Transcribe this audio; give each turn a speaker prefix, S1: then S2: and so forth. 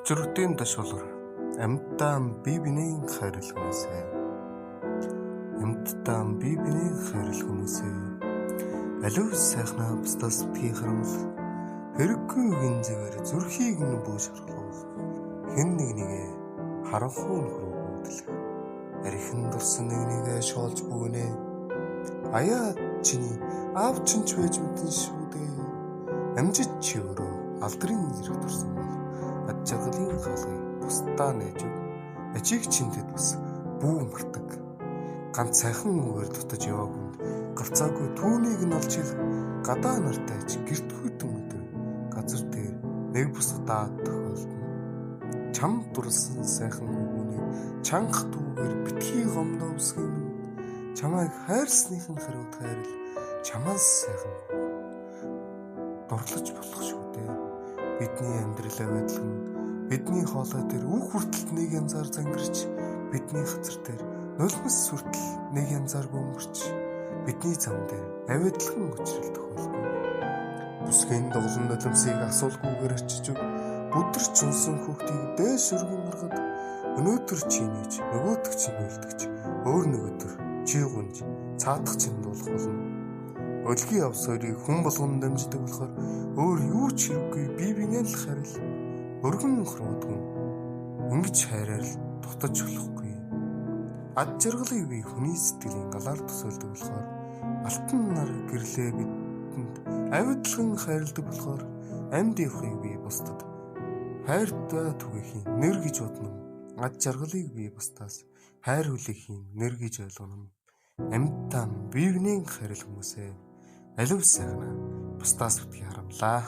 S1: Өчигдрийн ташуулгар амьтдаа бие биений хайрл хүмүүсээ алив сайхнаа бусдаас битгий харамл хэрэггүй үгийн зэвэр зүрхийг нь бууж харахлах хэн нэгнийгээ харанхуй нөхрөө хөдөлгөх архин дурсан нэгнийгээ шоолж бүүнэ аяа чиний аав чинь ч байж мэдэн шүү дээ амжиж чи өөрөө алдрын зэрэг турсан бол ад жаргалын хаалгыг бусдаа нээж өг ачиг чинтэд бас бүү мартаг ганц сайхан үгээр дутаж яваагүй гарцаагүй түүнийг нь олж ил гадаа нартай ч гэртгүйтэн өдөр газар дээр нэг бус удаад тохиолдно чам дурлсан сайхан үгүний чанга түүгээр битгий гомдоо үсгэн чамайг хайрсныхын хариуд хайрл чамаас сайхан дурлаж болох шүү дээ бидний амьдралаа байдлан бидний хоолой дээр үг хүртэл нэг янзаар зангирч бидний хазар дээр нулимс сүртэл нэг янзаар бөмбөрч бидний зам дээр авидлан учрал тохиолдно бүсгийн доглон нулимсыг асуулгүйгээр арчиж өг бүдэрч унсан хүүхдийг дээш өргөн гаргад өнөөдөр чи нээж нөгөөдөг чи бэлдэгч өөр нөгөөдөр чи гунж цаадах чинь дуулах болно өлгийн авсорыг хүн болгон дамждаг болохоор өөр юу ч хэрэггүй бие биенээ л харил өргөн хруудган ингэж хайраар л дутаж болохгүй ад жаргалыг би хүний сэтгэлийн галаар төсөөлдөг болохоор алтан нар гэрлээ бидэнд авидлаган хайрладаг болохоор амьд явахыг би бусдад хайртай түгээхийн нэр гэж бодно ад жаргалыг би бусдаас хайр хүлээхийн нэр гэж ойлгоно амьтан бие биенээ хайрлах хүмүүсээ алив сайхна бусдаас битгий харамлаа